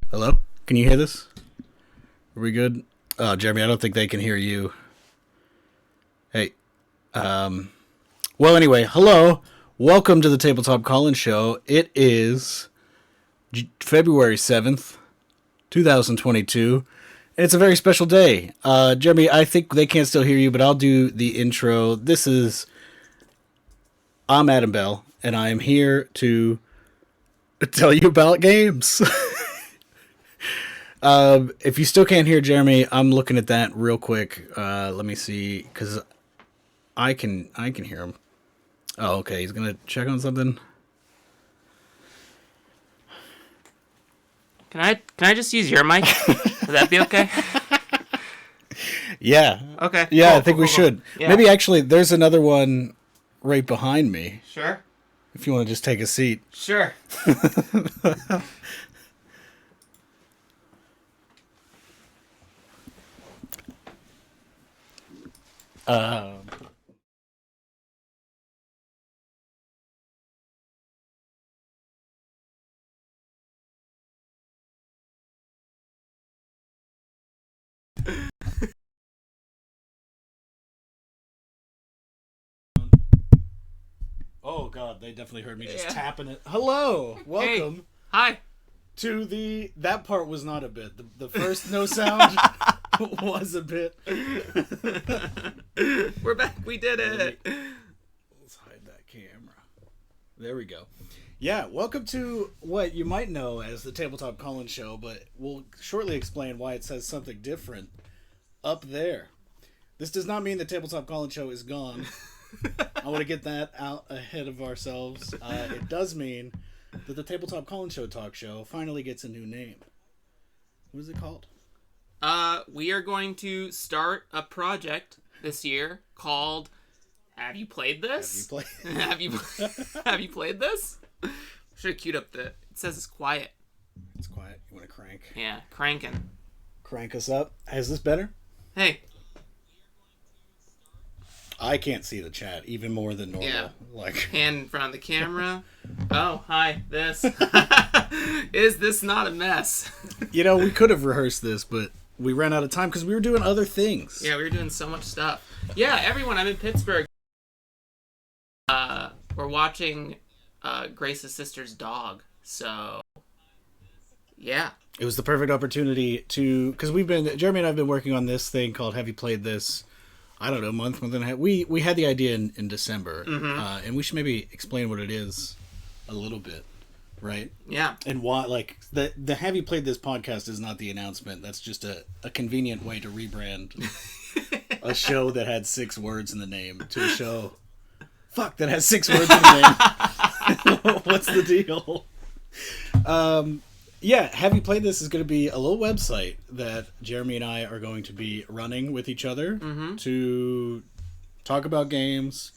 Hello? Can you hear this? Are we good? Oh, Jeremy, I don't think they can hear you. Hey. Well, anyway, hello. Welcome to the Tabletop Call-In Show. It is February 7th, 2022. And it's a very special day. Jeremy, I think they can't still hear you, but I'll do the intro. I'm Adam Bell, and I am here to tell you about games. If you still can't hear Jeremy, I'm looking at that real quick. Let me see, because I can hear him. Oh, okay. He's gonna check on something. Can I just use your mic? Would that be okay? Yeah. Okay. Yeah, cool, I think cool, we cool, should. cool. Yeah. Maybe actually, there's another one right behind me. Sure. If you want to just take a seat. Sure. Oh God, they definitely heard me just Yeah. tapping it. Hello, welcome Hey. Hi. to the. That part was not a bit. The first no sound was a bit. We're back. We did it. Let's hide that camera. There we go. Yeah, welcome to what you might know as the Tabletop Call-In Show, but we'll shortly explain why it says something different up there. This does not mean the Tabletop Call-In Show is gone. I want to get that out ahead of ourselves. It does mean that the Tabletop Call-In Show talk show finally gets a new name. What is it called? We are going to start a project this year called Have You Played This? Have you played? Have you played this? Should have queued up it says it's quiet. It's quiet. You want to crank? Yeah, cranking. Crank us up. Is this better? Hey. I can't see the chat even more than normal. Yeah. Like Hand in front of the camera. Oh, hi. This. Is this not a mess? You know, we could have rehearsed this, but we ran out of time because we were doing other things. Yeah, we were doing so much stuff. Yeah, everyone, I'm in Pittsburgh. We're watching Grace's sister's dog. So, yeah. It was the perfect opportunity to, because Jeremy and I have been working on this thing called Have You Played This? I don't know, month and a half. We had the idea in December, and we should maybe explain what it is a little bit, right? Yeah. And why, like, the Have You Played This podcast is not the announcement. That's just a convenient way to rebrand a show that had 6 words in the name to a show, that has 6 words in the name. What's the deal? Yeah, Have You Played This is going to be a little website that Jeremy and I are going to be running with each other to talk about games,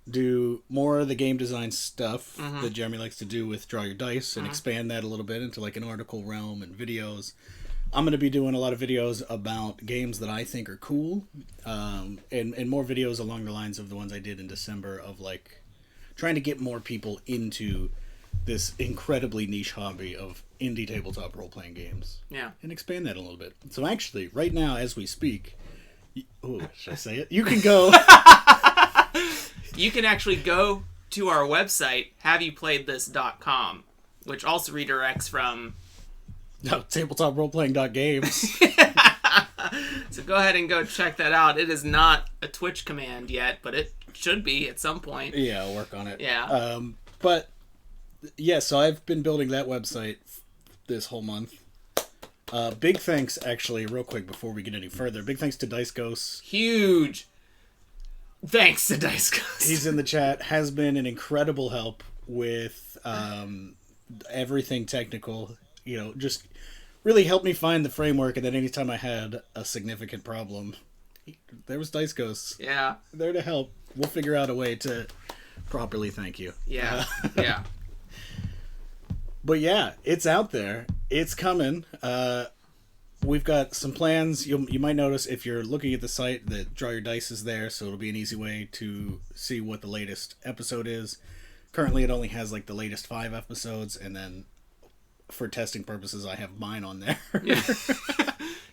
do more of the game design stuff that Jeremy likes to do with Draw Your Dice, and expand that a little bit into like an article realm and videos. I'm going to be doing a lot of videos about games that I think are cool, and more videos along the lines of the ones I did in December of like trying to get more people into this incredibly niche hobby of indie tabletop role-playing games. Yeah. And expand that a little bit. So actually, right now, as we speak... should I say it? You can go... You can actually go to our website, haveyouplayedthis.com, which also redirects from... tabletop-roleplaying.games. So go ahead and go check that out. It is not a Twitch command yet, but it should be at some point. Yeah, I'll work on it. Yeah. But... Yeah, so I've been building that website this whole month. Big thanks, actually, real quick before we get any further. Big thanks to Dice Ghost. Huge thanks to Dice Ghost. He's in the chat. Has been an incredible help with everything technical. You know, just really helped me find the framework. And then anytime I had a significant problem, there was Dice Ghost. Yeah. There to help. We'll figure out a way to properly thank you. Yeah. Yeah. But yeah, it's out there. It's coming. We've got some plans. You might notice if you're looking at the site that Draw Your Dice is there, so it'll be an easy way to see what the latest episode is. Currently, it only has like the latest 5 episodes, and then for testing purposes, I have mine on there. Yeah.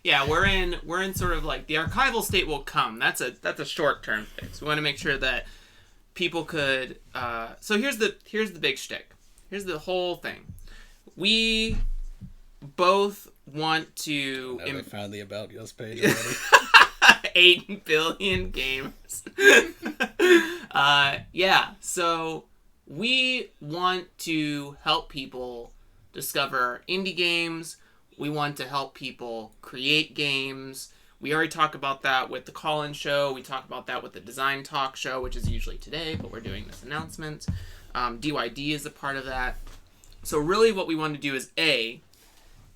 Yeah, we're in sort of like the archival state will come. That's a short term fix. We want to make sure that people could. So here's the big shtick. Here's the whole thing. We both want to. I found the About Us page already. 8 billion games. Yeah, so we want to help people discover indie games. We want to help people create games. We already talked about that with the call-in show. We talked about that with the Design Talk show, which is usually today, but we're doing this announcement. DYD is a part of that. So really what we want to do is A,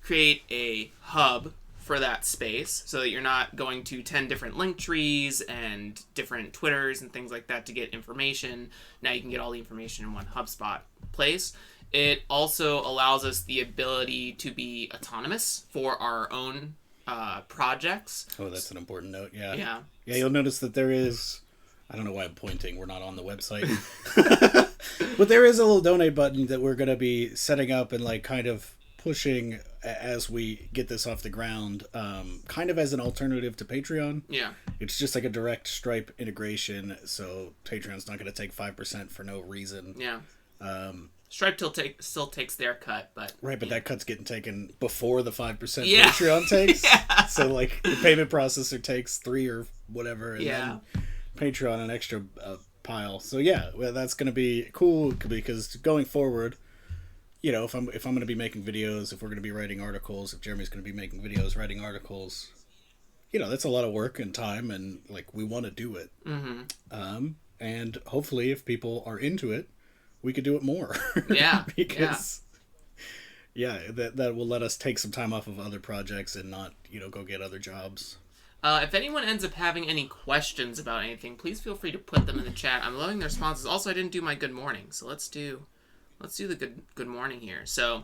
create a hub for that space so that you're not going to 10 different link trees and different Twitters and things like that to get information. Now you can get all the information in one HubSpot place. It also allows us the ability to be autonomous for our own projects. Oh, that's an important note. Yeah. Yeah. Yeah, you'll notice that there is... I don't know why I'm pointing. We're not on the website. But there is a little donate button that we're going to be setting up and like kind of pushing as we get this off the ground, kind of as an alternative to Patreon. Yeah. It's just like a direct Stripe integration, so Patreon's not going to take 5% for no reason. Yeah. Stripe still takes their cut, but... Right, but that cut's getting taken before the 5% Yeah. Patreon takes. Yeah. So, like, the payment processor takes 3 or whatever, and Yeah. then Patreon an extra pile. So, yeah, well, that's going to be cool, because going forward... You know, if I'm going to be making videos, if we're going to be writing articles, if Jeremy's going to be making videos, writing articles, you know, that's a lot of work and time, and like we want to do it. Mm-hmm. And hopefully, if people are into it, we could do it more. Yeah, because that will let us take some time off of other projects and not go get other jobs. If anyone ends up having any questions about anything, please feel free to put them in the chat. I'm loving the responses. Also, I didn't do my good morning, so let's do the good morning here. So,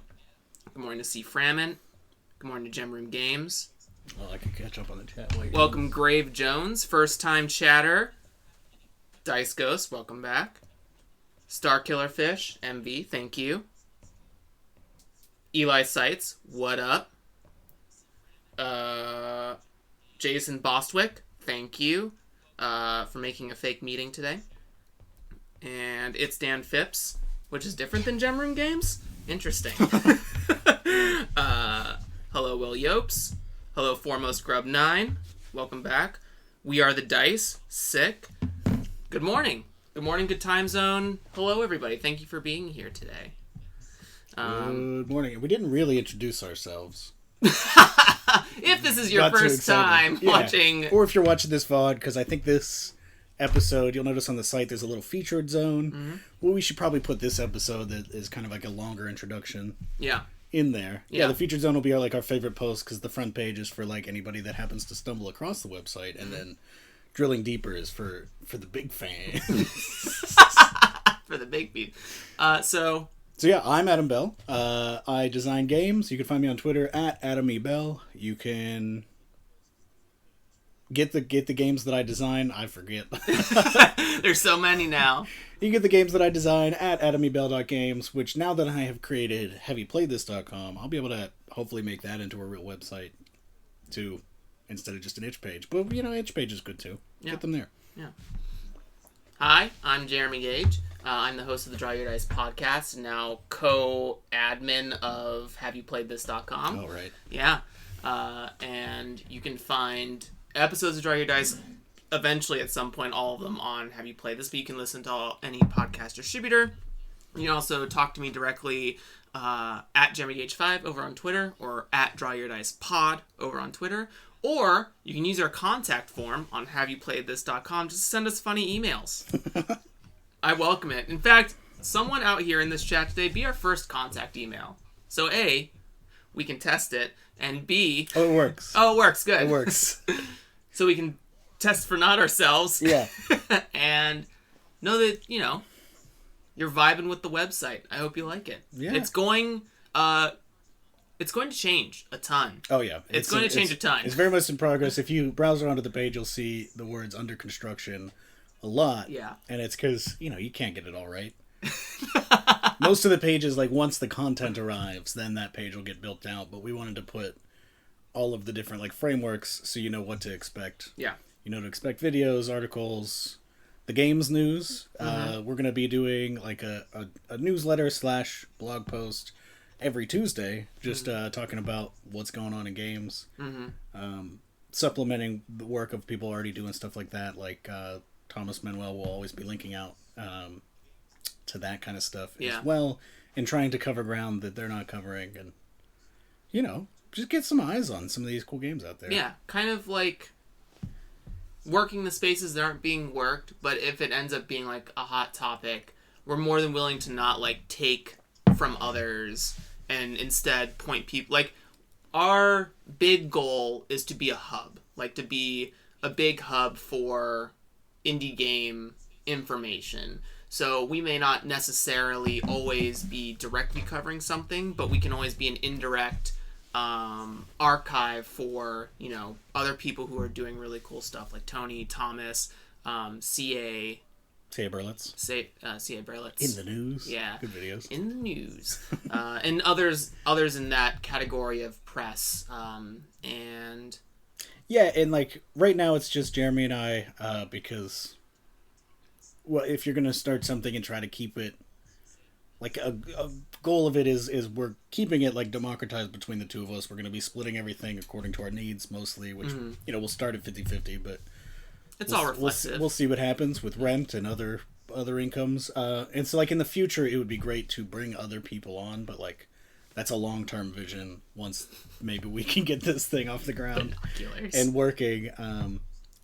good morning to C. Framin. Good morning to Gem Room Games. Well, I can catch up on the chat. Welcome, Grave Jones, first time chatter. Dice Ghost, welcome back. Star Killer Fish, MV, thank you. Eli Sites, what up? Jason Bostwick, thank you for making a fake meeting today. And it's Dan Phipps, which is different than Gem Room Games? Interesting. Hello, Will Yopes. Hello, Foremost Grub 9. Welcome back. We are the Dice. Sick. Good morning. Good morning, good time zone. Hello, everybody. Thank you for being here today. Good morning. We didn't really introduce ourselves. If this is your Not too first excited. time watching... Or if you're watching this VOD, because I think this episode, you'll notice on the site there's a little featured zone. Mm-hmm. Well, we should probably put this episode that is kind of like a longer introduction Yeah. in there. Yeah. The featured zone will be our favorite post, because the front page is for like anybody that happens to stumble across the website, and then drilling deeper is for the big fans. For the big beat. So yeah, I'm Adam Bell. I design games. You can find me on Twitter at AdamEBell. You can get the games that I design. I forget. There's so many now. You can get the games that I design at AdamEBell.games, which now that I have created HaveYouPlayedThis.com, I'll be able to hopefully make that into a real website too, instead of just an itch page. But itch page is good too. Yeah. Get them there. Yeah. Hi, I'm Jeremy Gage. I'm the host of the Draw Your Dice podcast, and now co-admin of HaveYouPlayedThis.com. Oh, right. Yeah. And you can find episodes of Draw Your Dice eventually at some point, all of them on Have You Played This, but you can listen to any podcast distributor. You can also talk to me directly at JeremyGage5 over on Twitter, or at Draw Your Dice Pod over on Twitter. Or you can use our contact form on HaveYouPlayedThis.com just to send us funny emails. I welcome it. In fact, someone out here in this chat today, be our first contact email. So A, we can test it, and B... Oh, it works. Oh, it works. Good. It works. So we can test for not ourselves. Yeah. And know that, you're vibing with the website. I hope you like it. Yeah. It's going to change a ton. Oh, yeah. It's going to change a ton. It's very much in progress. If you browse around to the page, you'll see the words under construction a lot. Yeah. And it's because, you can't get it all right. most of the pages, like once the content arrives, then that page will get built out. But we wanted to put all of the different like frameworks so you know what to expect. Yeah. You know to expect videos, articles, the games news. We're gonna be doing like a newsletter / blog post every Tuesday, just talking about what's going on in games. Supplementing the work of people already doing stuff like that, like Thomas Manuel will always be linking out to that kind of stuff as well, and trying to cover ground that they're not covering, and just get some eyes on some of these cool games out there. Yeah, kind of like working the spaces that aren't being worked, but if it ends up being like a hot topic, we're more than willing to not like take from others and instead point people. Like, our big goal is to be a hub, like to be a big hub for indie game information. So we may not necessarily always be directly covering something, but we can always be an indirect archive for other people who are doing really cool stuff, like Tony, Thomas, CA Berlitz. CA Berlitz. In the news. Yeah. Good videos. In the news. And others in that category of press. And yeah, and like right now it's just Jeremy and I, because if you're gonna start something and try to keep it like a goal of it is we're keeping it like democratized between the two of us. We're gonna be splitting everything according to our needs mostly, which we'll start at 50-50, but it's all reflexive. We'll see what happens with rent and other incomes. And so like in the future it would be great to bring other people on, but like that's a long-term vision once maybe we can get this thing off the ground and working.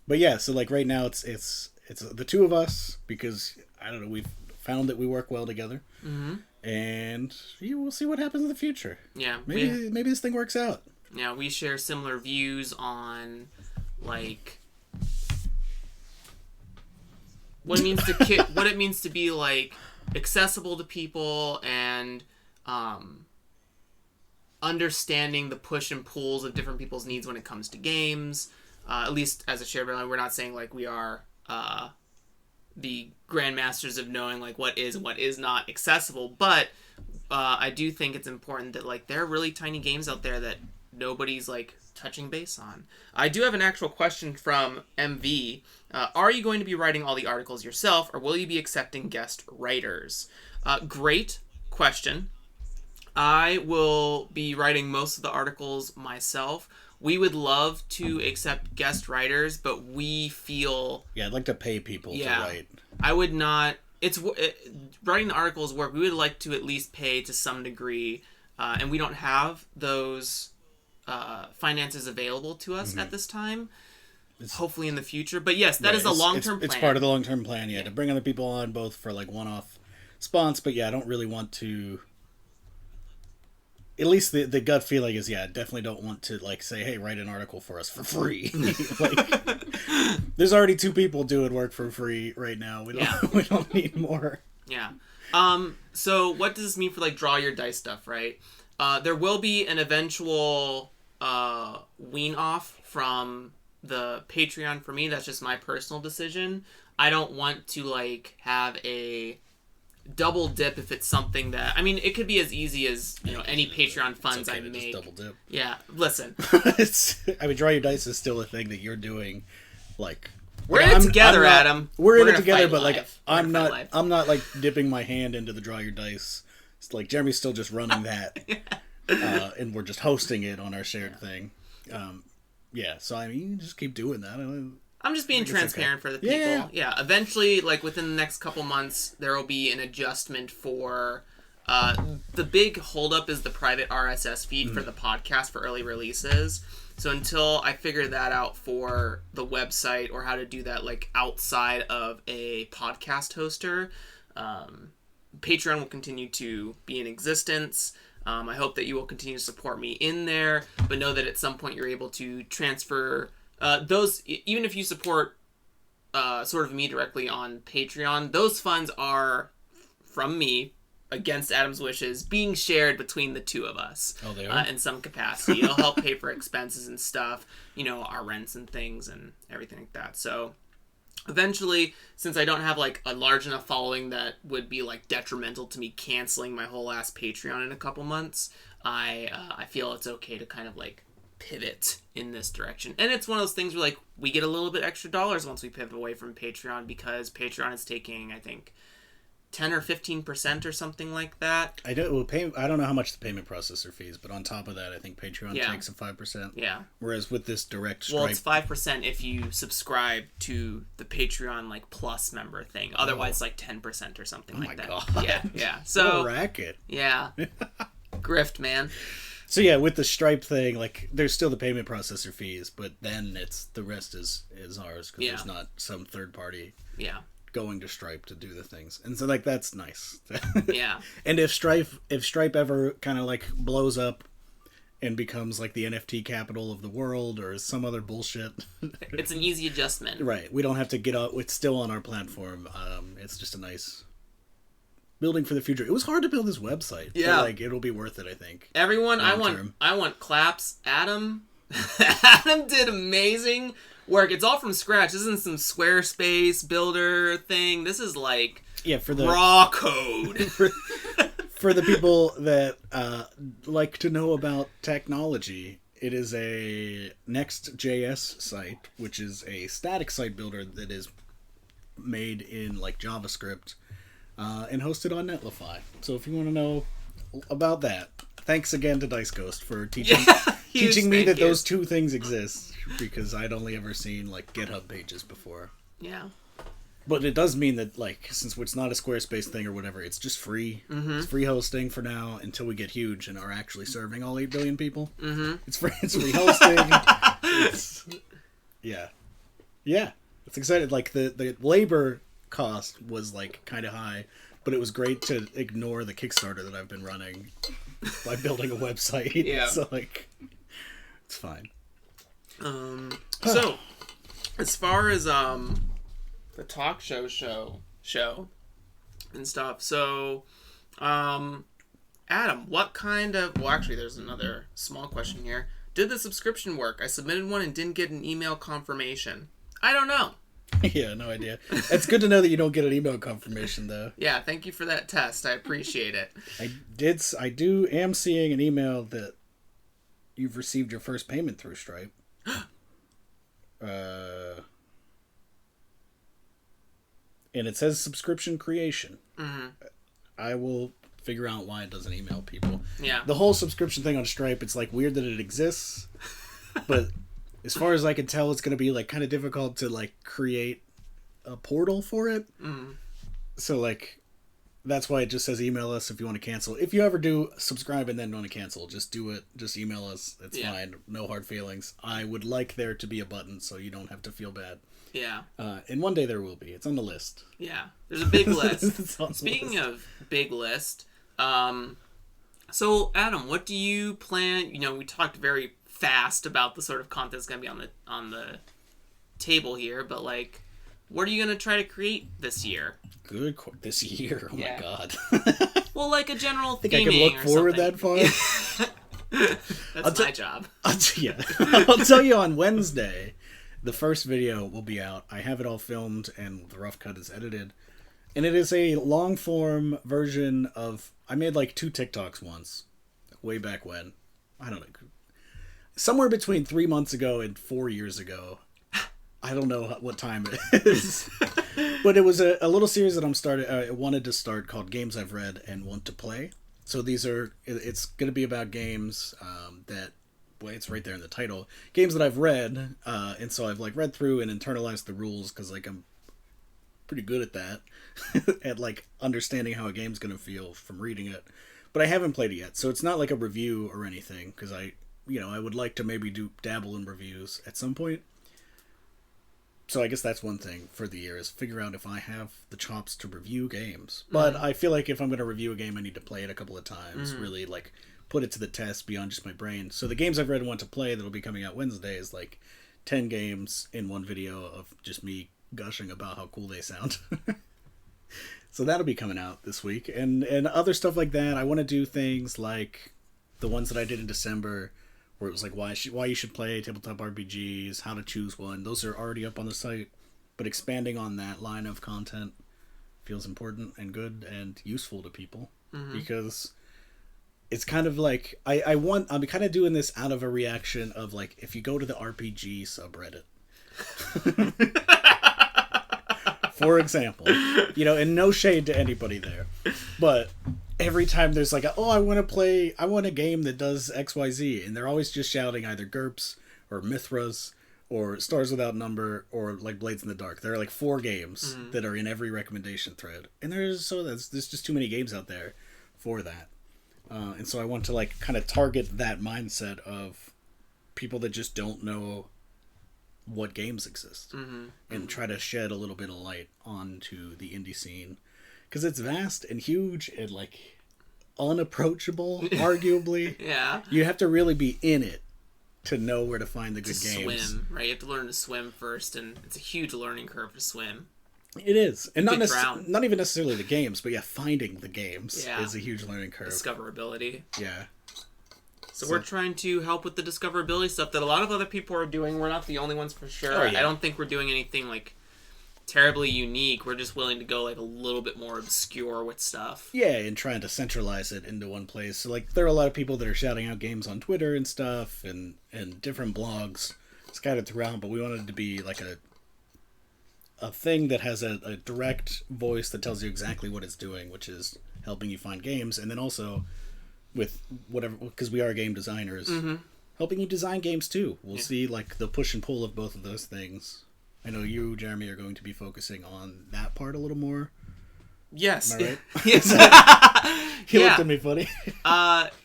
But yeah, so like right now it's the two of us, because I don't know, we've found that we work well together. And we'll see what happens in the future. Yeah, maybe this thing works out. Yeah, we share similar views on like what it means to be like accessible to people, and understanding the push and pulls of different people's needs when it comes to games. At least as a shared value, we're not saying like we are the grandmasters of knowing like what is and what is not accessible, but I do think it's important that like there are really tiny games out there that nobody's like touching base on. I do have an actual question from MV. Are you going to be writing all the articles yourself, or will you be accepting guest writers? Great question. I will be writing most of the articles myself. We would love to accept guest writers, but we feel... Yeah, I'd like to pay people to write. I would not... writing the articles work. We would like to at least pay to some degree, and we don't have those finances available to us at this time. Hopefully in the future. But yes, that is a long-term plan. It's part of the long-term plan, to bring other people on, both for like one-off spots, but I don't really want to... At least the gut feeling is, I definitely don't want to like say, hey, write an article for us for free. Like, there's already 2 people doing work for free right now. We don't need more. Yeah. So what does this mean for like draw your dice stuff, right? There will be an eventual wean off from the Patreon for me. That's just my personal decision. I don't want to like have a double dip if it's something that... I mean, it could be as easy as, any Patreon funds I make. Double dip. Yeah, listen. Draw your dice is still a thing that you're doing, like... We're in it together, Adam. We're in it together, but like, I'm not like dipping my hand into the draw your dice. It's like Jeremy's still just running that. And we're just hosting it on our shared thing. So I mean, you just keep doing that. I'm just being transparent for the people. Yeah, eventually, like within the next couple months, there will be an adjustment for... the big holdup is the private RSS feed for the podcast for early releases. So until I figure that out for the website, or how to do that like outside of a podcast hoster, Patreon will continue to be in existence. I hope that you will continue to support me in there, but know that at some point you're able to transfer... those, even if you support sort of me directly on Patreon, those funds are from me against Adam's wishes being shared between the two of us. Oh, they are? In some capacity. It'll help pay for expenses and stuff, our rents and things and everything like that. So eventually, since I don't have like a large enough following that would be like detrimental to me canceling my whole ass Patreon in a couple months, I feel it's okay to kind of like pivot in this direction. And it's one of those things where like we get a little bit extra dollars once we pivot away from Patreon, because Patreon is taking, I think, 10 or 15% or something like that. I don't know how much the payment processor fees, but on top of that, I think Patreon takes a 5%. Yeah. Whereas with this direct Stripe, well, it's 5% if you subscribe to the Patreon like Plus member thing. Otherwise, it's like 10% or something like that. God. Yeah. So what a racket. Yeah. Grift, man. So yeah, with the Stripe thing, like there's still the payment processor fees, but then it's the rest is ours because there's not some third party. Yeah. Going to Stripe to do the things, and so like that's nice. Yeah. And if Stripe ever kind of like blows up and becomes like the NFT capital of the world or some other bullshit, it's an easy adjustment. Right. We don't have to get out. It's still on our platform. It's just a nice building for the future. It was hard to build this website. Yeah. But, like it'll be worth it, I think. Everyone, I want claps. Adam did amazing work. It's all from scratch. This isn't some Squarespace builder thing. This is like for the raw code. for the people that like to know about technology, it is a Next.js site, which is a static site builder that is made in like JavaScript and hosted on Netlify. So if you want to know about that, thanks again to Dice Ghost for teaching me that those two things exist, because I'd only ever seen like GitHub pages before. Yeah. But it does mean that like since it's not a Squarespace thing or whatever, it's just free. Mm-hmm. It's free hosting for now until we get huge and are actually serving all 8 billion people. Mm-hmm. It's free hosting. Yeah. It's exciting. Like the labor cost was like kind of high, but it was great to ignore the Kickstarter that I've been running by building a website. Yeah. So like it's fine. So as far as the talk show and stuff, so Adam, what kind of actually there's another small question here. Did the subscription work? I submitted one and didn't get an email confirmation. I don't know. Yeah, no idea. It's good to know that you don't get an email confirmation, though. Yeah, thank you for that test. I appreciate it. I am seeing an email that you've received your first payment through Stripe. And it says subscription creation. Mm-hmm. I will figure out why it doesn't email people. Yeah. The whole subscription thing on Stripe, it's like weird that it exists, but as far as I can tell, it's going to be like kind of difficult to like create a portal for it. Mm. So like that's why it just says email us if you want to cancel. If you ever do subscribe and then want to cancel, just do it. Just email us. It's fine. No hard feelings. I would like there to be a button so you don't have to feel bad. Yeah. And one day there will be. It's on the list. Yeah. There's a big list. Speaking of big list, so Adam, what do you plan? You know, we talked very fast about the sort of content that's going to be on the table here, but like, what are you going to try to create this year? This year? Oh my god. Well, like a general theming. Think I can look forward that far? That's my job. I'll tell you on Wednesday. The first video will be out. I have it all filmed and the rough cut is edited. And it is a long form version of... I made like 2 TikToks once. Way back when. I don't know. Somewhere between 3 months ago and 4 years ago. I don't know what time it is. But it was a little series that I wanted to start called Games I've Read and Want to Play. So it's going to be about games that... It's right there in the title. Games that I've read, and so I've like read through and internalized the rules because like I'm pretty good at that, at like understanding how a game's gonna feel from reading it. But I haven't played it yet, so it's not like a review or anything. Because I would like to maybe dabble in reviews at some point. So I guess that's one thing for the year is figure out if I have the chops to review games. But I feel like if I'm gonna review a game, I need to play it a couple of times. Really like. Put it to the test beyond just my brain. So the games I've read and want to play that'll be coming out Wednesday is like 10 games in one video of just me gushing about how cool they sound. So that'll be coming out this week. And other stuff like that. I want to do things like the ones that I did in December where it was like why you should play tabletop RPGs, how to choose one. Those are already up on the site. but expanding on that line of content feels important and good and useful to people because it's kind of like I'm kind of doing this out of a reaction of like if you go to the RPG subreddit, for example, and no shade to anybody there, but every time there's like I want a game that does XYZ, and they're always just shouting either GURPS or Mithras or Stars Without Number or like Blades in the Dark. There are like 4 games that are in every recommendation thread, and there's just too many games out there for that. And so I want to like kind of target that mindset of people that just don't know what games exist and try to shed a little bit of light onto the indie scene because it's vast and huge and like unapproachable, arguably. Yeah. You have to really be in it to know where to find the good games. Swim, right? You have to learn to swim first, and it's a huge learning curve to swim. It is. And not even necessarily the games, but finding the games is a huge learning curve. Discoverability. Yeah. So we're trying to help with the discoverability stuff that a lot of other people are doing. We're not the only ones for sure. Oh, yeah. I don't think we're doing anything like terribly unique. We're just willing to go like a little bit more obscure with stuff. Yeah, and trying to centralize it into one place. So like there are a lot of people that are shouting out games on Twitter and stuff and different blogs scattered throughout, but we wanted it to be like a thing that has a direct voice that tells you exactly what it's doing, which is helping you find games, and then also with whatever, because we are game designers, helping you design games too. We'll see like the push and pull of both of those things. I know you, Jeremy, are going to be focusing on that part a little more. Yes. Am I right? Yes. He looked at me funny.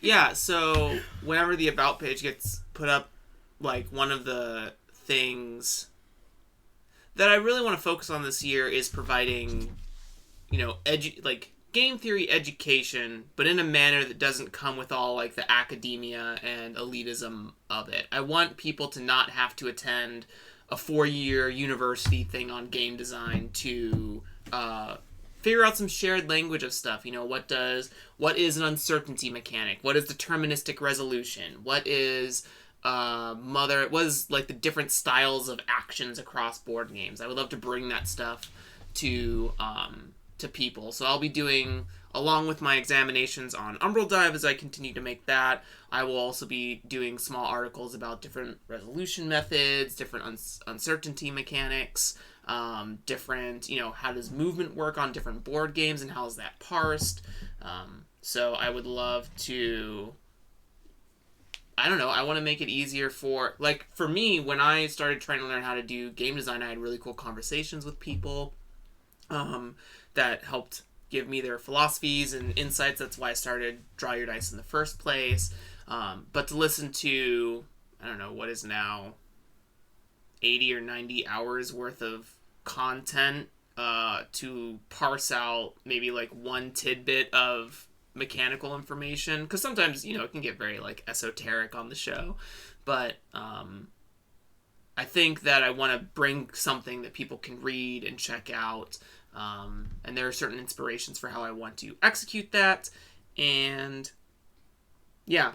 Yeah, so whenever the About page gets put up, like one of the things that I really want to focus on this year is providing, game theory education, but in a manner that doesn't come with all like the academia and elitism of it. I want people to not have to attend a 4-year university thing on game design to figure out some shared language of stuff. What is an uncertainty mechanic? What is deterministic resolution? What is what is like the different styles of actions across board games? I would love to bring that stuff to people. So I'll be doing, along with my examinations on Umbral Dive as I continue to make that, I will also be doing small articles about different resolution methods, different uncertainty mechanics, different, how does movement work on different board games and how is that parsed. So I would love to, I don't know, I want to make it easier for me, when I started trying to learn how to do game design, I had really cool conversations with people that helped give me their philosophies and insights. That's why I started Draw Your Dice in the first place. But to listen to, I don't know, what is now 80 or 90 hours worth of content to parse out maybe like one tidbit of mechanical information, because sometimes it can get very like esoteric on the show, but I think that I want to bring something that people can read and check out, and there are certain inspirations for how I want to execute that. And yeah,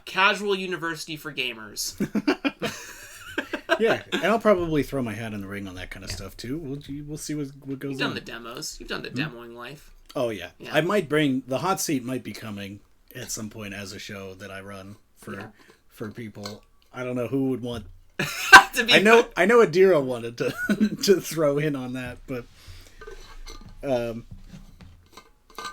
casual university for gamers. Yeah, and I'll probably throw my hat in the ring on that kind of stuff too. We'll see what goes on. You've done the demos. You've done the demoing life. Oh yeah. I might bring the hot seat. Might be coming at some point as a show that I run for people. I don't know who would want. I know Adira wanted to throw in on that, but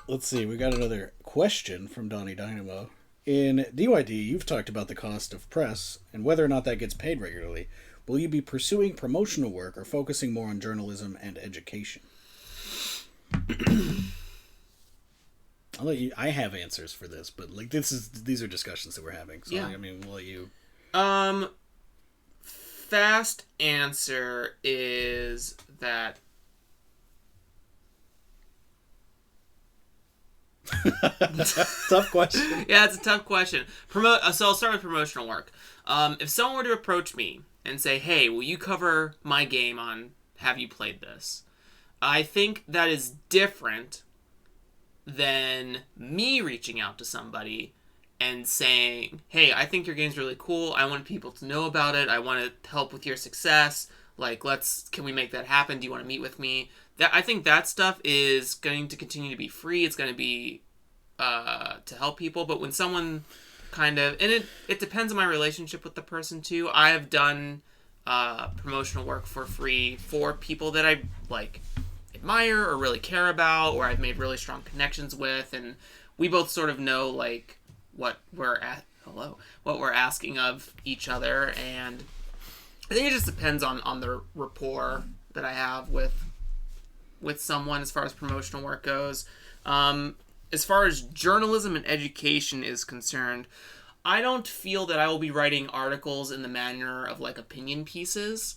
let's see. We got another question from Donnie Dynamo. In DYD, you've talked about the cost of press and whether or not that gets paid regularly. Will you be pursuing promotional work or focusing more on journalism and education? I'll let you. I have answers for this, but like these are discussions that we're having. So yeah. I mean, we'll let you. Fast answer is that. Tough question. Yeah, it's a tough question. So I'll start with promotional work. If someone were to approach me and say, "Hey, will you cover my game on Have You Played This?" I think that is different than me reaching out to somebody and saying, "Hey, I think your game's really cool. I want people to know about it. I want to help with your success. Like, can we make that happen? Do you want to meet with me? I think that stuff is going to continue to be free. It's going to be to help people. But when someone kind of, and it depends on my relationship with the person too. I have done promotional work for free for people that I like admire or really care about, or I've made really strong connections with, and we both sort of know like what we're asking of each other, and I think it just depends on the rapport that I have with someone as far as promotional work goes. As far as journalism and education is concerned, I don't feel that I will be writing articles in the manner of like opinion pieces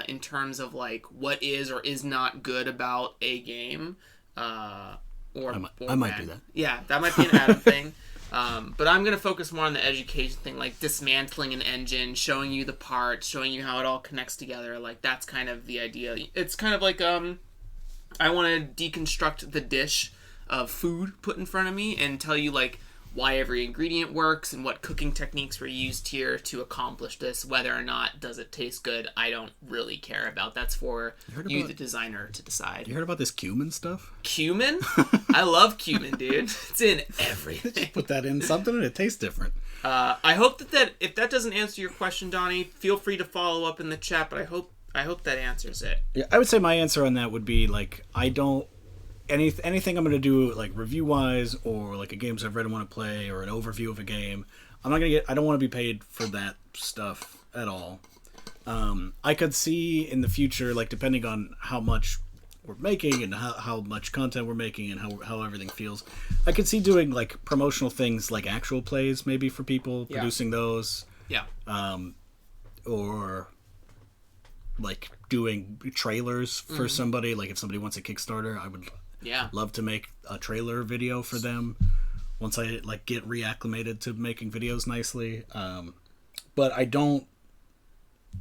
in terms of like what is or is not good about a game. I might do that. Yeah, that might be an Adam thing. But I'm going to focus more on the education thing, like dismantling an engine, showing you the parts, showing you how it all connects together. Like, that's kind of the idea. It's kind of like I want to deconstruct the dish of food put in front of me and tell you, like, why every ingredient works and what cooking techniques were used here to accomplish this. Whether or not does it taste good, I don't really care about. That's for you, the designer, to decide. You heard about this cumin stuff? Cumin? I love cumin, dude. It's in everything. Just put that in something and it tastes different. I hope that if that doesn't answer your question, Donnie, feel free to follow up in the chat, but I hope that answers it. Yeah, I would say my answer on that would be, like, I don't... Anything I'm going to do, like, review-wise, or, like, a games I've read and want to play, or an overview of a game, I don't want to be paid for that stuff at all. I could see in the future, like, depending on how much we're making and how much content we're making and how everything feels, I could see doing, like, promotional things like actual plays, maybe, for people, producing those. Yeah. Or... like doing trailers for somebody, like if somebody wants a Kickstarter, I would love to make a trailer video for them once I like get reacclimated to making videos nicely. But I don't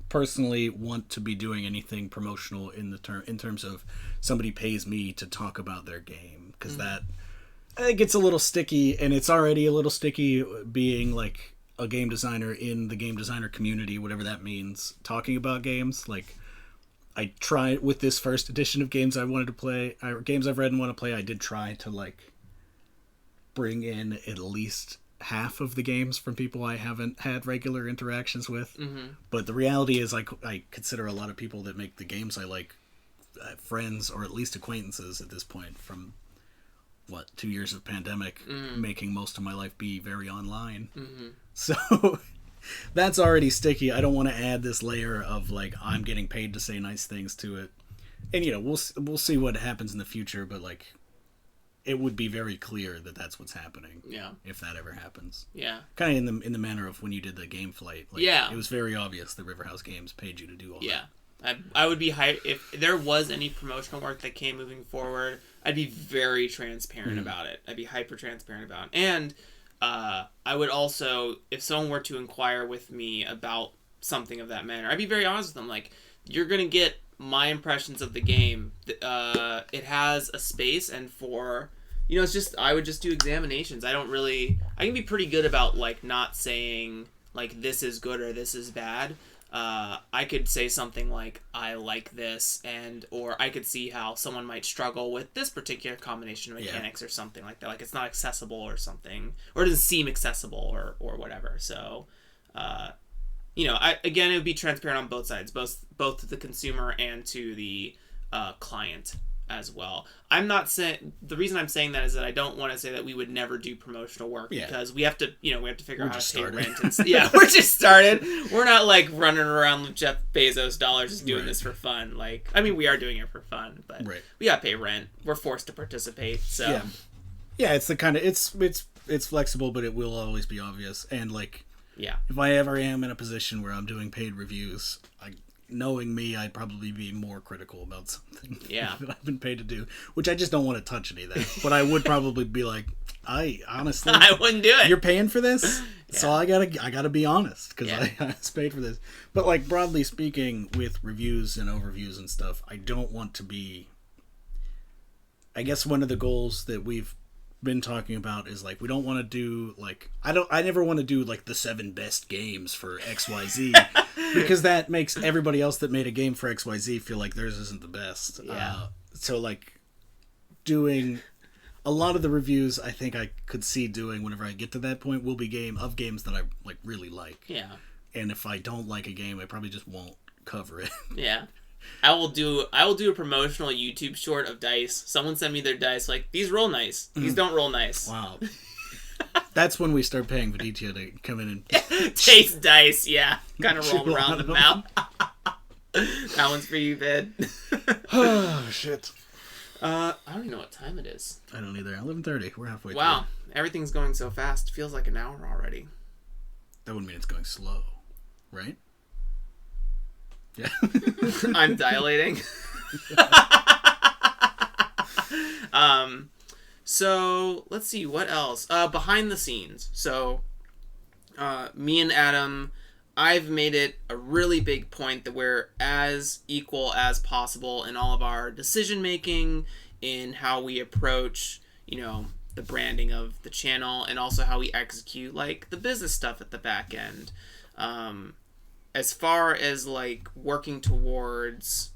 personally want to be doing anything promotional in terms of somebody pays me to talk about their game, because that I think it's a little sticky, and it's already a little sticky being like a game designer in the game designer community, whatever that means, talking about games. Like, I tried with this first edition of games I wanted to play, games I've read and want to play, I did try to, like, bring in at least half of the games from people I haven't had regular interactions with. But the reality is, I consider a lot of people that make the games I like friends, or at least acquaintances at this point, from 2 years of pandemic, making most of my life be very online. So that's already sticky. I don't want to add this layer of, like, I'm getting paid to say nice things to it. And, you know, we'll see what happens in the future, but, like, it would be very clear that that's what's happening. Yeah. If that ever happens. Yeah. Kind of in the manner of when you did the Game Flight. Like, it was very obvious that Riverhouse Games paid you to do all that. Yeah. I would be hyped if there was any promotional work that came moving forward. I'd be very transparent about it. I'd be hyper transparent about it. And I would also, if someone were to inquire with me about something of that manner, I'd be very honest with them. Like, you're going to get my impressions of the game. It has a space, and for, you know, it's just, I would just do examinations. I can be pretty good about, like, not saying, like, this is good or this is bad. I could say something like, I like this, or I could see how someone might struggle with this particular combination of mechanics or something like that. Like, it's not accessible or something, or it doesn't seem accessible or whatever. So, you know, it would be transparent on both sides, both to the consumer and to the client as well. I'm not saying, the reason I'm saying that is that I don't want to say that we would never do promotional work, because we have to figure out how to pay rent. We're just started. We're not like running around with Jeff Bezos dollars just doing this for fun. Like, I mean, we are doing it for fun, but we gotta pay rent. We're forced to participate. So yeah, it's the kind of, it's flexible, but it will always be obvious. And like, if I ever am in a position where I'm doing paid reviews, knowing me, I'd probably be more critical about something that I've been paid to do, which I just don't want to touch any of that. But I would probably be like, I honestly, I wouldn't do it. You're paying for this, so I gotta be honest, because I was paid for this. But like, broadly speaking, with reviews and overviews and stuff, I don't want to be. I guess one of the goals that we've been talking about is, like, we don't want to do, like, I never want to do, like, the 7 best games for XYZ. Because that makes everybody else that made a game for XYZ feel like theirs isn't the best. Yeah. So, like, doing a lot of the reviews I think I could see doing whenever I get to that point will be games that I, like, really like. Yeah. And if I don't like a game, I probably just won't cover it. Yeah. I will do a promotional YouTube short of dice. Someone send me their dice, like, these roll nice. These don't roll nice. Wow. That's when we start paying Viditio to come in and taste dice, yeah. Kind of roll Chew around on the them. mouth. That one's for you, Vid. Oh, shit. I don't even know what time it is. I don't either. 11:30. We're halfway Wow. Everything's going so fast. It feels like an hour already. through. That would mean it's going slow, right? Yeah. I'm dilating. So let's see what else. Behind the scenes. So, me and Adam, I've made it a really big point that we're as equal as possible in all of our decision making, in how we approach, the branding of the channel, and also how we execute like the business stuff at the back end. As far as like working towards,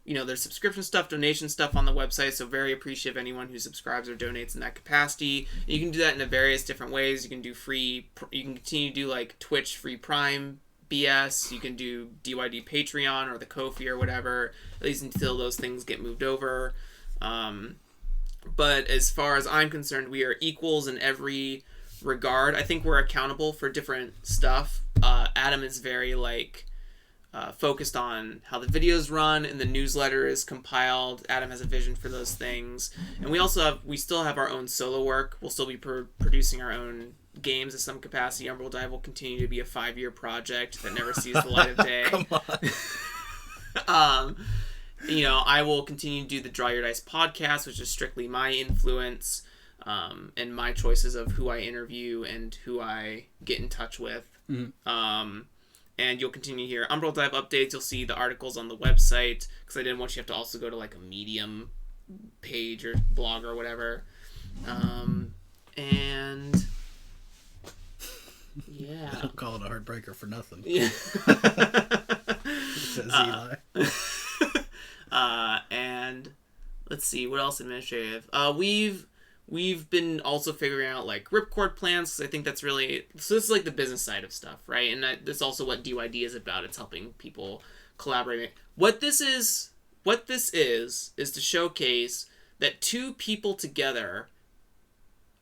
there's subscription stuff, donation stuff on the website, so very appreciative of anyone who subscribes or donates in that capacity. And you can do that in various different ways. You can do you can continue to do like Twitch free Prime BS. You can do DYD Patreon or the Ko-fi or whatever, at least until those things get moved over. But as far as I'm concerned, we are equals in every regard. I think we're accountable for different stuff. Adam is very focused on how the videos run and the newsletter is compiled. Adam has a vision for those things, and we still have our own solo work. We'll still be producing our own games in some capacity. Umbral Dive will continue to be a 5-year project that never sees the light of day. Come on. I will continue to do the Draw Your Dice podcast, which is strictly my influence, and my choices of who I interview and who I get in touch with. Mm-hmm. And you'll continue to hear Umbral Dive updates. You'll see the articles on the website, because I didn't want you to have to also go to like a Medium page or blog or whatever. And yeah, I don't call it a heartbreaker for nothing. Yeah. Says Eli. And let's see what else administrative. We've been also figuring out like ripcord plans, because I think that's really, so this is like the business side of stuff, right? And that's also what DYD is about. It's helping people collaborate. What this is to showcase that two people together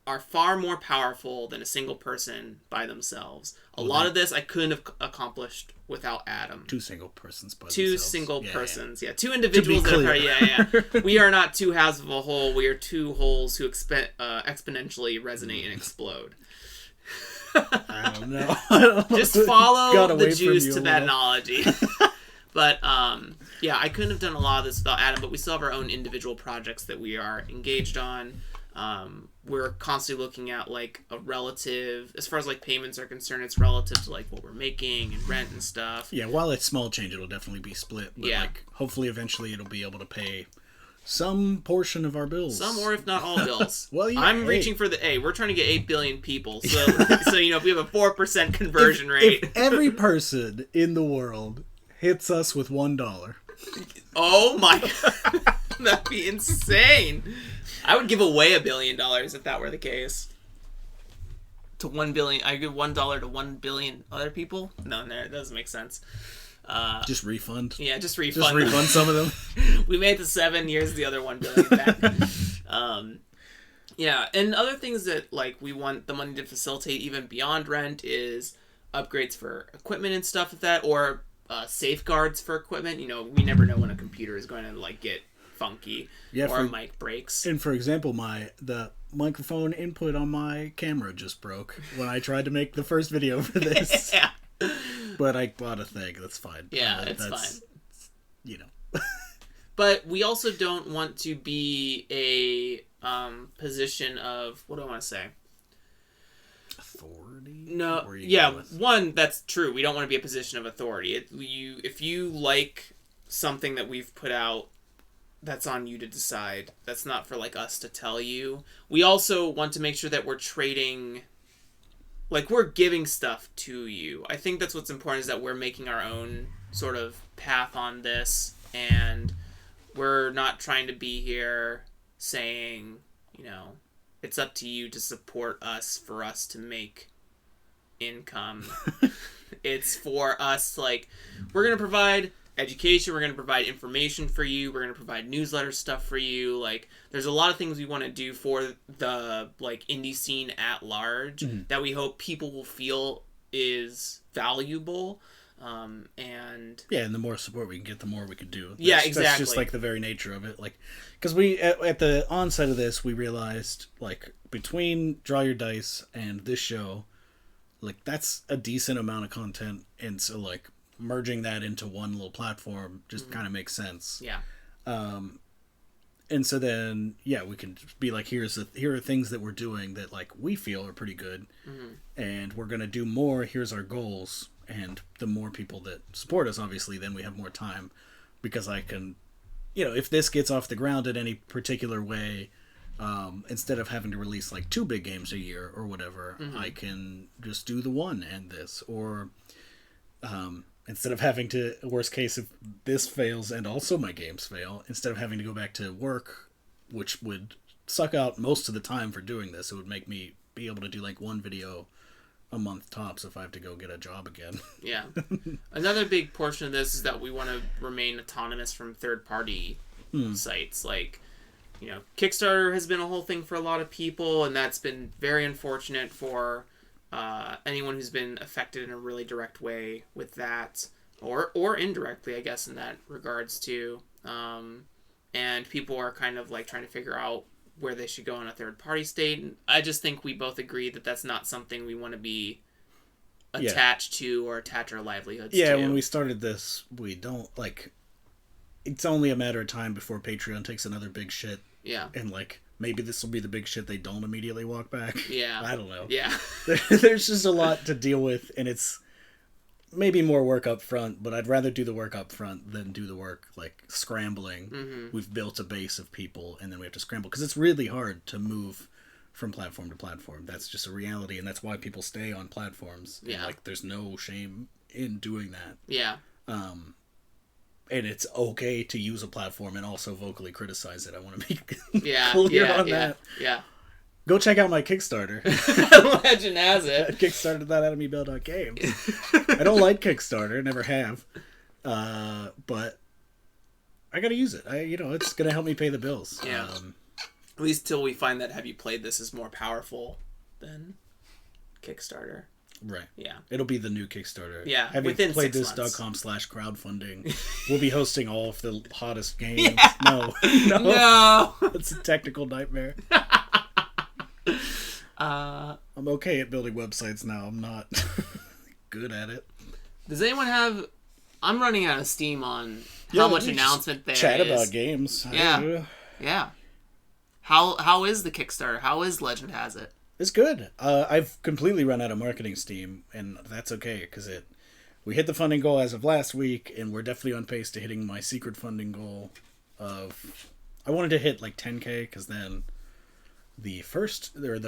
are far more powerful than a single person by themselves. A lot of this I couldn't have accomplished without Adam. Two single persons by Two themselves. single Yeah, persons. Yeah. Two individuals To be that are clear. yeah. We are not two halves of a whole. We are two wholes who exponentially resonate and explode. I don't know. I don't know. Just Got follow away the from juice you to a that little. analogy. But yeah, I couldn't have done a lot of this without Adam, but we still have our own individual projects that we are engaged on. We're constantly looking at like a relative, as far as like payments are concerned, it's relative to like what we're making and rent and stuff. Yeah, while it's small change, it'll definitely be split. But Yeah. like, hopefully eventually it'll be able to pay some portion of our bills. Some, or if not all, bills. Well, yeah, I'm hey. reaching for the A. We're trying to get 8 billion people. So, if we have a 4% conversion rate. If every person in the world hits us with $1. Oh my God. That'd be insane. I would give away $1 billion if that were the case. To 1 billion. I give $1 to 1 billion other people? No, that doesn't make sense. Just refund. Yeah, just refund. Just refund some of them. We made it to 7 years, the other 1 billion back. Yeah, and other things that like we want the money to facilitate even beyond rent is upgrades for equipment and stuff like that, or safeguards for equipment. We never know when a computer is going to like get funky, or a mic breaks. And for example, the microphone input on my camera just broke when I tried to make the first video for this. Yeah. But I bought a thing. That's fine. Yeah, it's fine. But we also don't want to be a position of, what do I want to say? Authority? No, yeah, one, that's true. We don't want to be a position of authority. If you like something that we've put out, that's on you to decide. That's not for like us to tell you. We also want to make sure that we're trading like, we're giving stuff to you. I think that's what's important, is that we're making our own sort of path on this, and we're not trying to be here saying, you know, it's up to you to support us for us to make income. It's for us, like, we're going to provide education, we're going to provide information for you, we're going to provide newsletter stuff for you. Like, there's a lot of things we want to do for the, like, indie scene at large that we hope people will feel is valuable. And the more support we can get, the more we can do. Exactly. That's just like the very nature of it. Like, because we at the onset of this, we realized, like, between Draw Your Dice and this show, like, that's a decent amount of content, and so, like, merging that into one little platform just kind of makes sense. Yeah. And so then, we can be like, here are things that we're doing that, like, we feel are pretty good, and we're gonna do more. Here's our goals. And the more people that support us, obviously, then we have more time, because I can, if this gets off the ground in any particular way, instead of having to release like 2 big games a year or whatever, I can just do the one and this, or instead of having to, worst case, if this fails and also my games fail, instead of having to go back to work, which would suck out most of the time for doing this, it would make me be able to do like 1 video a month tops if I have to go get a job again. Yeah. Another big portion of this is that we want to remain autonomous from third-party sites. Like, Kickstarter has been a whole thing for a lot of people, and that's been very unfortunate for anyone who's been affected in a really direct way with that, or indirectly, I guess, in that regards too. And people are kind of like trying to figure out where they should go in a third-party state. I just think we both agree that that's not something we want to be attached to or attach our livelihoods to. Yeah, when we started this, we don't, like, it's only a matter of time before Patreon takes another big shit. Yeah. And, like, maybe this will be the big shit they don't immediately walk back. Yeah. I don't know. Yeah. There's just a lot to deal with, and it's maybe more work up front, but I'd rather do the work up front than do the work, like, scrambling. We've built a base of people, and then we have to scramble, because it's really hard to move from platform to platform. That's just a reality, and that's why people stay on platforms. Yeah. And, like, there's no shame in doing that. Yeah. And it's okay to use a platform and also vocally criticize it. I want to be clear on that. Yeah. Go check out my Kickstarter. Legend has it. Kickstarter.animebell.games. I don't like Kickstarter, never have. But I gotta use it. It's gonna help me pay the bills. Yeah. At least till we find that Have You Played This is more powerful than Kickstarter. Right. Yeah. It'll be the new Kickstarter. Yeah. Have you within played 6 months. this.com/crowdfunding? We'll be hosting all of the hottest games. Yeah. No. It's a technical nightmare. I'm okay at building websites now. I'm not good at it. Does anyone have... I'm running out of steam on how much announcement there is. Chat about games. Yeah. Yeah. How is the Kickstarter? How is Legend Has It? It's good. I've completely run out of marketing steam, and that's okay, because we hit the funding goal as of last week, and we're definitely on pace to hitting my secret funding goal of... I wanted to hit like 10K, because then the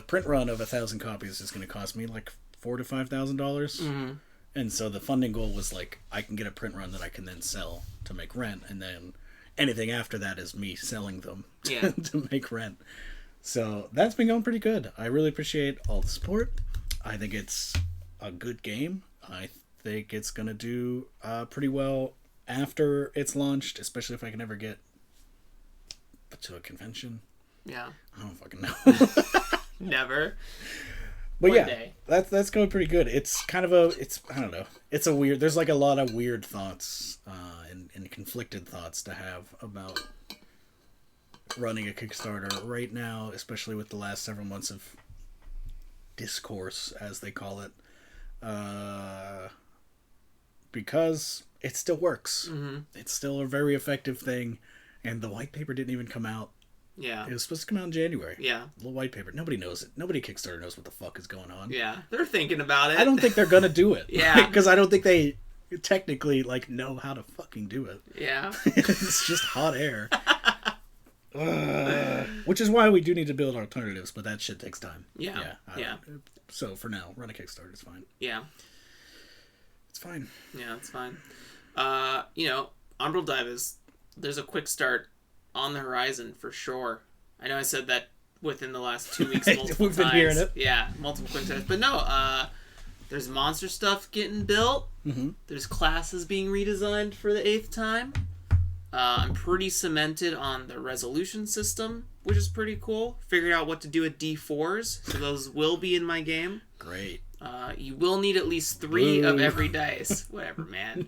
print run of 1,000 copies is going to cost me like $4,000 to $5,000. And so the funding goal was like, I can get a print run that I can then sell to make rent, and then anything after that is me selling them to make rent. So that's been going pretty good. I really appreciate all the support. I think it's a good game. I think it's going to do pretty well after it's launched, especially if I can ever get to a convention. Yeah. I don't fucking know. Never. But One day. that's going pretty good. It's kind of I don't know. It's a weird, there's like a lot of weird thoughts and conflicted thoughts to have about running a Kickstarter right now, especially with the last several months of discourse, as they call it, because it still works. It's still a very effective thing, and the white paper didn't even come out. Yeah. It was supposed to come out in January. Yeah. A little white paper. Nobody knows it. Nobody at Kickstarter knows what the fuck is going on. Yeah. They're thinking about it. I don't think they're gonna do it. Yeah. Because I don't think they technically know how to fucking do it. Yeah. It's just hot air. Which is why we do need to build alternatives, but that shit takes time. Yeah. So for now, run a Kickstarter is fine. Yeah. It's fine. Yeah, it's fine. Umbral Dive there's a quick start on the horizon for sure. I know I said that within the last 2 weeks multiple We've been hearing it. Yeah, multiple quick starts. But no, there's monster stuff getting built. Mm-hmm. There's classes being redesigned for the 8th time. I'm pretty cemented on the resolution system, which is pretty cool. Figured out what to do with D4s, so those will be in my game. Great. You will need at least 3 of every dice. Whatever, man.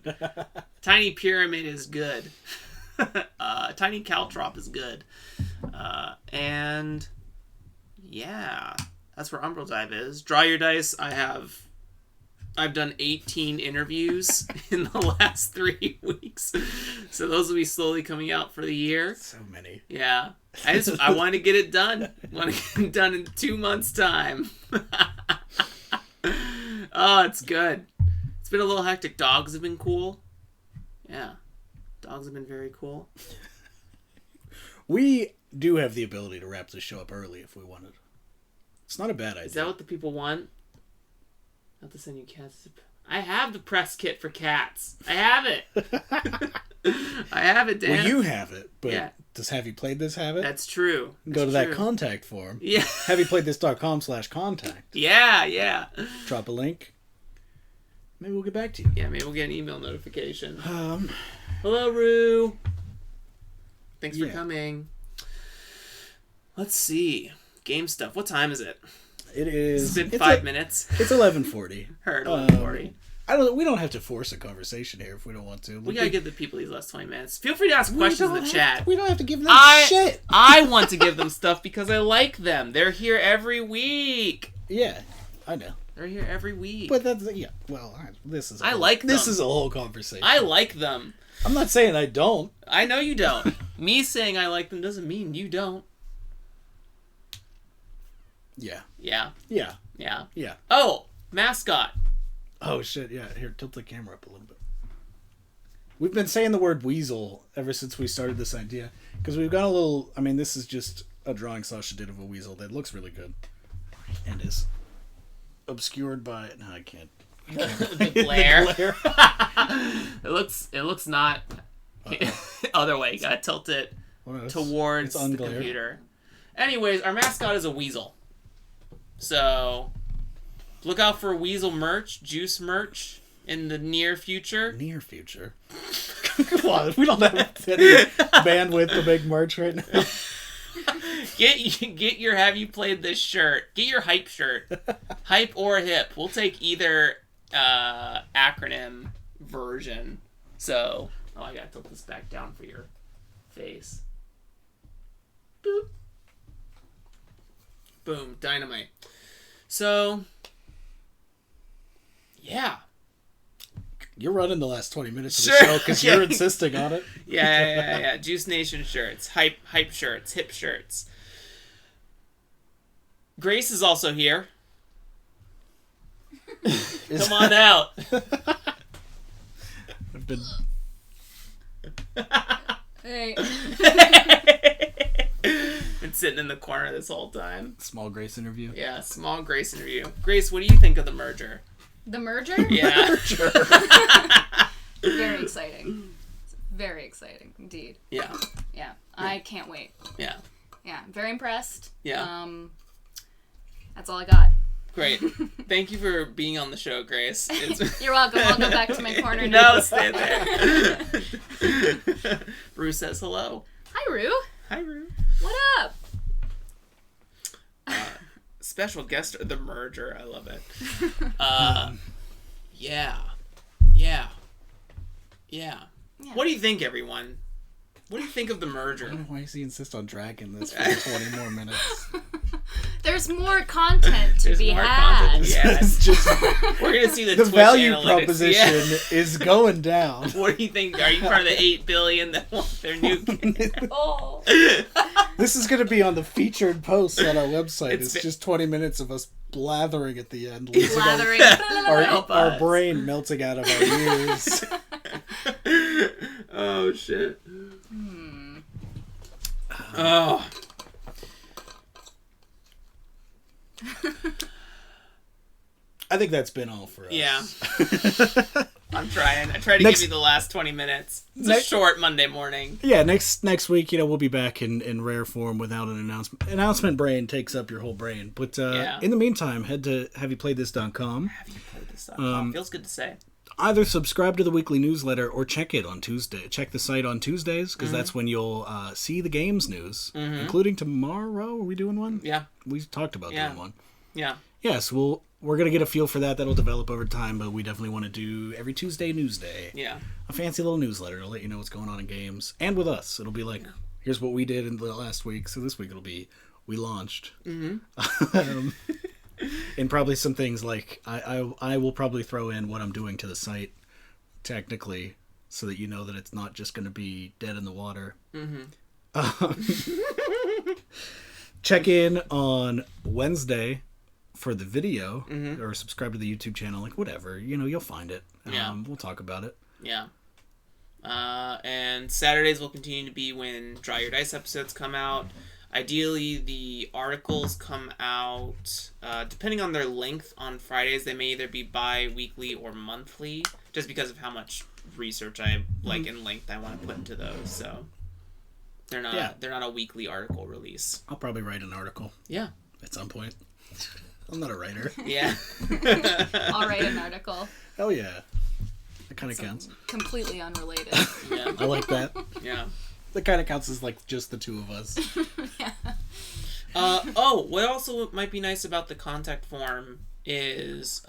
Tiny Pyramid is good. Tiny Caltrop is good. And yeah, that's where Umbral Dive is. Draw Your Dice. I've done 18 interviews in the last 3 weeks. So those will be slowly coming out for the year. So many. Yeah. I want to get it done. I want to get it done in 2 months' time. Oh, it's good. It's been a little hectic. Dogs have been cool. Yeah. Dogs have been very cool. We do have the ability to wrap this show up early if we wanted. It's not a bad idea. Is that what the people want? Not to send you cats. I have the press kit for cats. I have it. I have it, Dan. Well, you have it, but Yeah. does Have You Played This have it? That's true. Go to That's that true. contact form. Yeah. HaveYouPlayedThis.com/contact. Yeah. Drop a link. Maybe we'll get back to you. Yeah, maybe we'll get an email notification. Um, Hello, Rue. Thanks for Yeah. coming. Let's see. Game stuff. What time is it? it is. It's been 5 minutes. It's 11:40. Heard 11:40. We don't have to force a conversation here if we don't want to. We gotta give the people these last 20 minutes. Feel free to ask questions in the chat. We don't have to give them shit. I want to give them stuff because I like them. They're here every week. Yeah, I know. They're here every week. But that's Well, this is. I like This them. is a whole conversation. I like them. I'm not saying I don't. I know you don't. Me saying I like them doesn't mean you don't. Yeah. Yeah. Yeah. Yeah. Yeah. Oh, mascot. Oh shit! Yeah. Here, tilt the camera up a little bit. We've been saying the word weasel ever since we started this idea because we've got a little. I mean, this is just a drawing Sasha did of a weasel that looks really good and is obscured by. No, I can't. The glare. The glare. It looks not. Other way. You gotta tilt it Well, towards it's the unglared. computer. Anyways, our mascot is a weasel. So, look out for weasel merch, juice merch in the near future. Near future. Come on, we don't have any bandwidth to make merch right now. Get your Have You Played This shirt. Get your hype shirt. Hype or hip. We'll take either acronym version. So, I gotta tilt this back down for your face. Boop. Boom. Dynamite. So, yeah. You're running the last 20 minutes of the Sure. show because Yeah. you're insisting on it. Yeah. Juice Nation shirts, hype shirts, hip shirts. Grace is also here. Come on out. I've been. Hey. Been sitting in the corner this whole time. Small Grace interview. Yeah, small Grace interview. Grace, what do you think of the merger? The merger? Yeah. Very exciting. It's very exciting indeed. Yeah. Yeah. I can't wait. Yeah. Yeah. I'm very impressed. Yeah. That's all I got. Great. Thank you for being on the show, Grace. You're welcome. I'll go back to my corner now. No, stay there. Rue says hello. Hi, Rue. Hi, Rue. What up? Special guest, the merger. I love it. Yeah. Yeah. What do you think, everyone? What do you think of the merger? Why does he insist on dragging this for 20 more minutes? There's more content to There's be more had. content. Yeah. It's just We're gonna see the the Twitch value analytics. proposition Yeah. is going down. What do you think? Are you part of the 8 billion that want their new game? Oh. This is going to be on the featured posts on our website. It's It's just 20 minutes of us blathering at the end. losing Blathering. Help our us. brain melting out of our ears. Oh shit. Oh. I think that's been all for us. Yeah. I'm trying. I try to Next- give you the last 20 minutes. It's a Next- short Monday morning. Yeah, next week, we'll be back in rare form without an announcement. Announcement brain takes up your whole brain. But Yeah. in the meantime, head to haveyouPlayedThis.com. Have you played this stuff? Feels good to say. Either subscribe to the weekly newsletter or check it on Tuesday. Check the site on Tuesdays, because that's when you'll see the games news, including tomorrow. Are we doing one? Yeah. We talked about doing one. Yeah. Yes, we're going to get a feel for that. That'll develop over time, but we definitely want to do every Tuesday Newsday. Yeah. A fancy little newsletter to let you know what's going on in games. And with us. It'll be like, here's what we did in the last week. So this week it'll be, we launched. Mm-hmm. And probably some things like, I will probably throw in what I'm doing to the site, technically, so that you know that it's not just going to be dead in the water. Mm-hmm. Check in on Wednesday for the video, or subscribe to the YouTube channel, like whatever, you'll find it. Yeah. We'll talk about it. Yeah. And Saturdays will continue to be when Dry Your Dice episodes come out. Ideally, the articles come out, depending on their length on Fridays. They may either be bi-weekly or monthly, just because of how much research I like in length I want to put into those. So they're not a weekly article release. I'll probably write an article Yeah. at some point. I'm not a writer. Yeah. I'll write an article. Hell yeah. That kind of counts. Completely unrelated. Yeah. I like that. Yeah. That kind of counts as like just the two of us. Yeah. What also might be nice about the contact form is,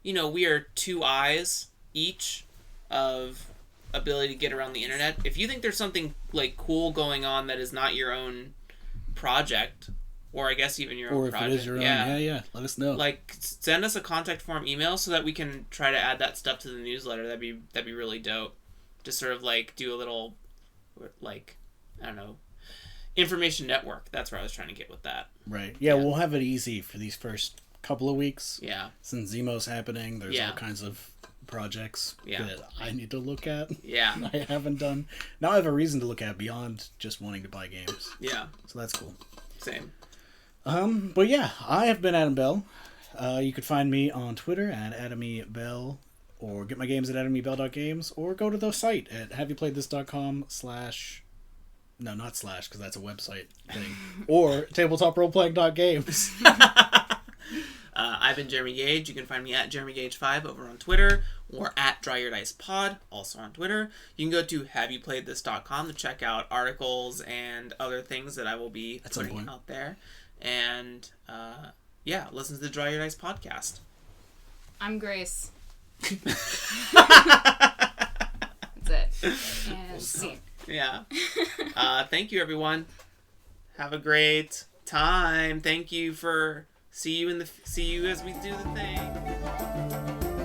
we are 2 eyes each of ability to get around the internet. If you think there's something like cool going on that is not your own project, or I guess even your Or own if project, it is your own, yeah, let us know. like send us a contact form email so that we can try to add that stuff to the newsletter. That'd be really dope. Just sort of like do a little, like, I don't know, information network. That's where I was trying to get with that. Right. Yeah, we'll have it easy for these first couple of weeks. Yeah. Since Zemo's happening, there's Yeah. all kinds of projects Yeah. that I need to look at. Yeah. I haven't done. Now I have a reason to look at beyond just wanting to buy games. Yeah. So that's cool. Same. But yeah, I have been Adam Bell. You could find me on Twitter at AdamyBell, or get my games at adamybell.games, or go to the site at haveyouPlayedThis.com/ no, not slash, because that's a website thing, or tabletoproleplaying.games. I've been Jeremy Gage. You can find me at JeremyGage5 over on Twitter, or at Dry Your Dice Pod, also on Twitter. You can go to haveyouPlayedThis.com to check out articles and other things that I will be putting out there. And, listen to the Dry Your Dice podcast. I'm Grace. That's it. And see. Yeah. Thank you, everyone. Have a great time. Thank you for... See you as we do the thing.